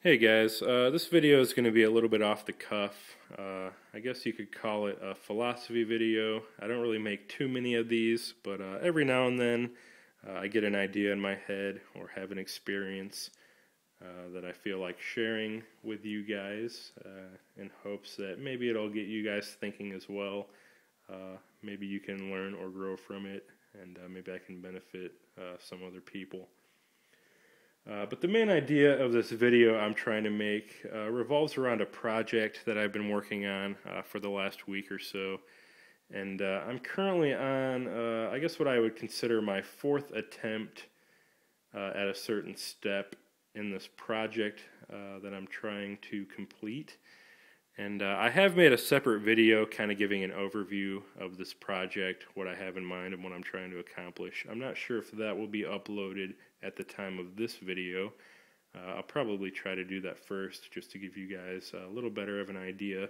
Hey guys, this video is going to be a little bit off the cuff. I guess you could call it a philosophy video. I don't really make too many of these, but every now and then I get an idea in my head or have an experience that I feel like sharing with you guys in hopes that maybe it'll get you guys thinking as well. Maybe you can learn or grow from it, and maybe I can benefit some other people. But the main idea of this video I'm trying to make revolves around a project that I've been working on for the last week or so. And I'm currently on, I guess what I would consider my fourth attempt at a certain step in this project that I'm trying to complete. And I have made a separate video kind of giving an overview of this project, what I have in mind and what I'm trying to accomplish. I'm not sure if that will be uploaded at the time of this video. I'll probably try to do that first just to give you guys a little better of an idea.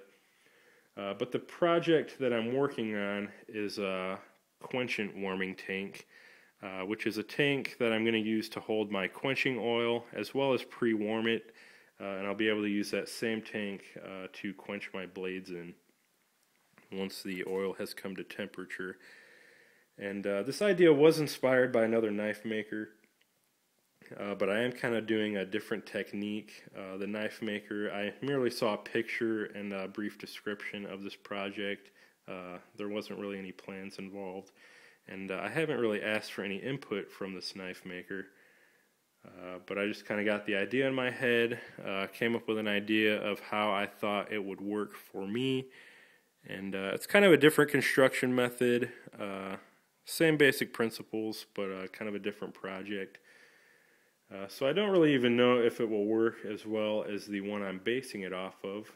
But the project that I'm working on is a quenchant warming tank, which is a tank that I'm going to use to hold my quenching oil as well as pre-warm it. And I'll be able to use that same tank to quench my blades in once the oil has come to temperature. And this idea was inspired by another knife maker, but I am kind of doing a different technique. The knife maker, I merely saw a picture and a brief description of this project. There wasn't really any plans involved, and I haven't really asked for any input from this knife maker. But I just kind of got the idea in my head, came up with an idea of how I thought it would work for me, and it's kind of a different construction method, same basic principles, but kind of a different project. So I don't really even know if it will work as well as the one I'm basing it off of,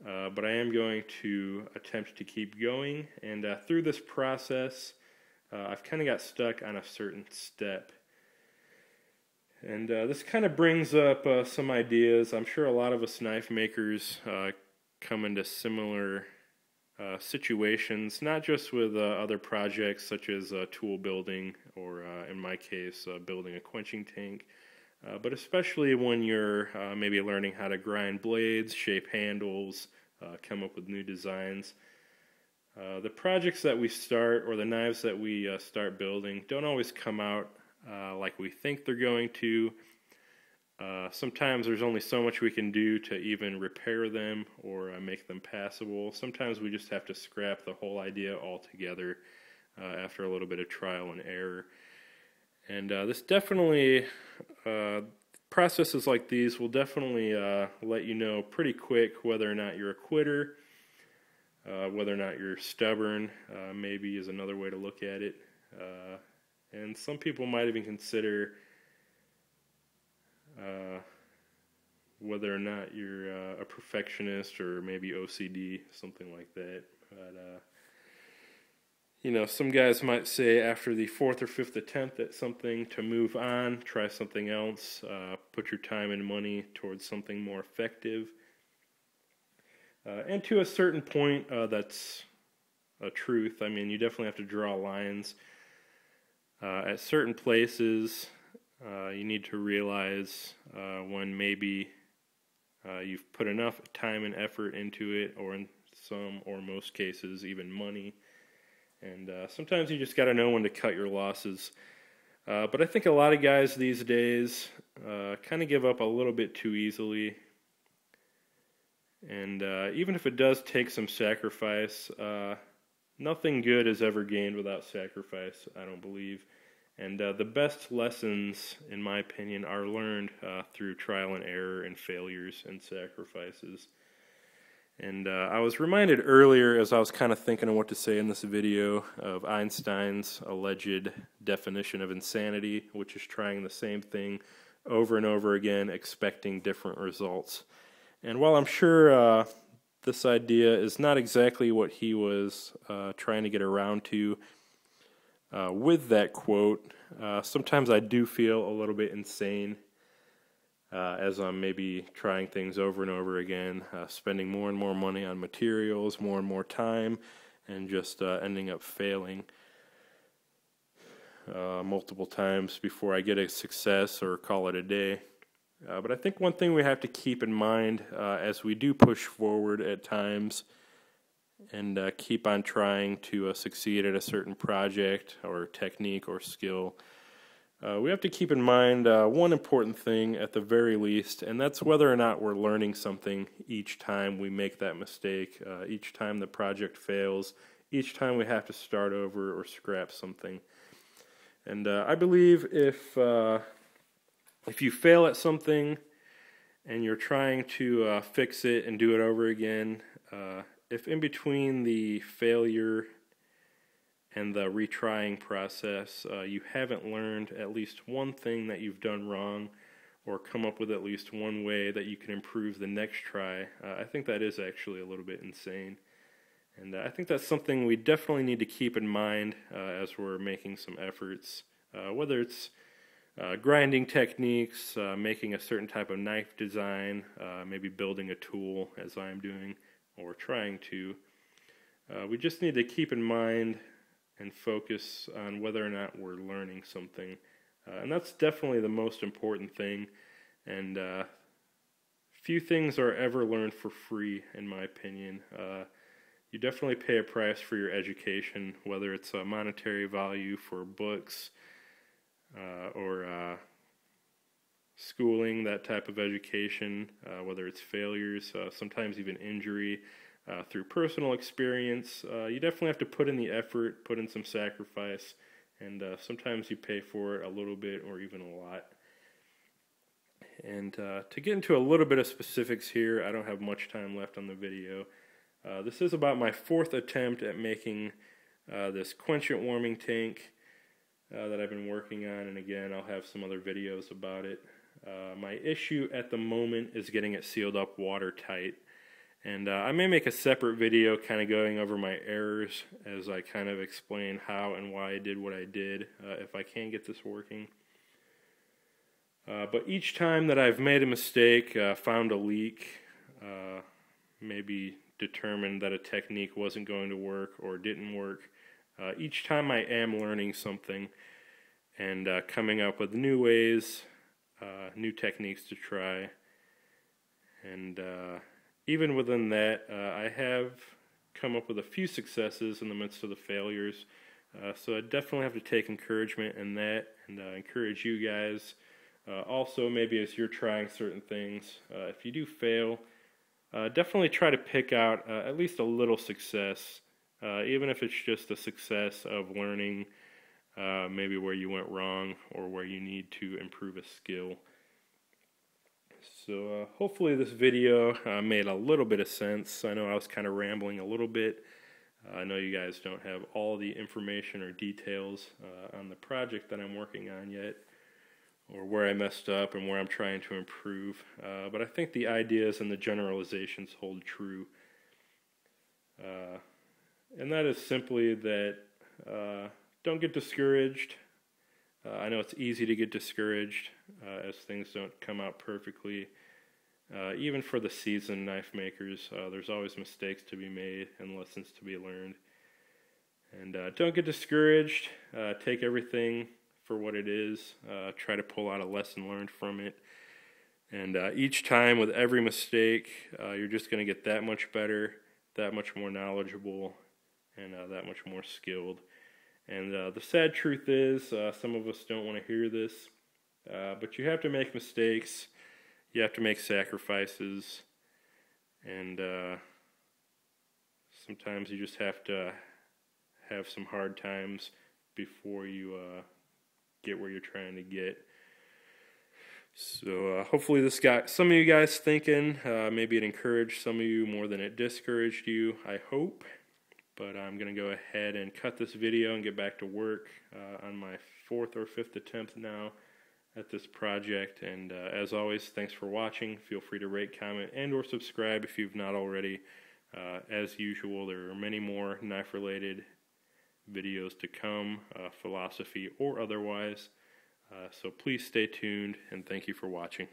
but I am going to attempt to keep going, and through this process, I've kind of got stuck on a certain step. And this kind of brings up some ideas. I'm sure a lot of us knife makers come into similar situations, not just with other projects such as tool building or, in my case, building a quenching tank, but especially when you're maybe learning how to grind blades, shape handles, come up with new designs. The projects that we start or the knives that we start building don't always come out like we think they're going to. Sometimes there's only so much we can do to even repair them or make them passable. Sometimes we just have to scrap the whole idea altogether after a little bit of trial and error. And this definitely, processes like these will definitely let you know pretty quick whether or not you're a quitter, whether or not you're stubborn, maybe is another way to look at it. And some people might even consider whether or not you're a perfectionist or maybe OCD, something like that. But, you know, some guys might say after the fourth or fifth attempt at something to move on, try something else, put your time and money towards something more effective. And to a certain point, that's a truth. I mean, you definitely have to draw lines. At certain places, you need to realize when maybe you've put enough time and effort into it, or in some or most cases, even money. And sometimes you just got to know when to cut your losses. But I think a lot of guys these days kind of give up a little bit too easily. And even if it does take some sacrifice, nothing good is ever gained without sacrifice, I don't believe. And the best lessons, in my opinion, are learned through trial and error and failures and sacrifices. And I was reminded earlier, as I was kind of thinking of what to say in this video, of Einstein's alleged definition of insanity, which is trying the same thing over and over again, expecting different results. And while I'm sure this idea is not exactly what he was trying to get around to with that quote, sometimes I do feel a little bit insane as I'm maybe trying things over and over again, spending more and more money on materials, more and more time, and just ending up failing multiple times before I get a success or call it a day. But I think one thing we have to keep in mind as we do push forward at times and keep on trying to succeed at a certain project or technique or skill, we have to keep in mind one important thing at the very least, and that's whether or not we're learning something each time we make that mistake, each time the project fails, each time we have to start over or scrap something. And I believe if you fail at something and you're trying to fix it and do it over again, if in between the failure and the retrying process you haven't learned at least one thing that you've done wrong or come up with at least one way that you can improve the next try, I think that is actually a little bit insane. And I think that's something we definitely need to keep in mind as we're making some efforts, whether it's grinding techniques, making a certain type of knife design, maybe building a tool as I'm doing, or trying to. We just need to keep in mind and focus on whether or not we're learning something. And that's definitely the most important thing. And few things are ever learned for free, in my opinion. You definitely pay a price for your education, whether it's a monetary value for books or schooling, that type of education, whether it's failures, sometimes even injury, through personal experience. You definitely have to put in the effort, put in some sacrifice, and sometimes you pay for it a little bit or even a lot. And to get into a little bit of specifics here, I don't have much time left on the video. This is about my 4th attempt at making this quenchant warming tank that I've been working on, and again, I'll have some other videos about it. My issue at the moment is getting it sealed up watertight, and I may make a separate video kind of going over my errors as I kind of explain how and why I did what I did, if I can get this working. But each time that I've made a mistake, found a leak, maybe determined that a technique wasn't going to work or didn't work, each time I am learning something and coming up with new ways, new techniques to try. And even within that, I have come up with a few successes in the midst of the failures. So I definitely have to take encouragement in that and encourage you guys. Also, maybe as you're trying certain things, if you do fail, definitely try to pick out at least a little success, even if it's just a success of learning maybe where you went wrong or where you need to improve a skill. So hopefully this video made a little bit of sense. I know I was kind of rambling a little bit. I know you guys don't have all the information or details on the project that I'm working on yet, or where I messed up and where I'm trying to improve. But I think the ideas and the generalizations hold true. And that is simply that don't get discouraged. I know it's easy to get discouraged as things don't come out perfectly. Even for the seasoned knife makers, there's always mistakes to be made and lessons to be learned. And don't get discouraged. Take everything for what it is. Try to pull out a lesson learned from it. And each time with every mistake, you're just going to get that much better, that much more knowledgeable, and that much more skilled. And the sad truth is, some of us don't want to hear this, but you have to make mistakes, you have to make sacrifices, and sometimes you just have to have some hard times before you get where you're trying to get. So hopefully this got some of you guys thinking. Maybe it encouraged some of you more than it discouraged you, I hope. But I'm going to go ahead and cut this video and get back to work on my 4th or 5th attempt now at this project. And as always, thanks for watching. Feel free to rate, comment, and or subscribe if you've not already. As usual, there are many more knife-related videos to come, philosophy or otherwise. So please stay tuned, and thank you for watching.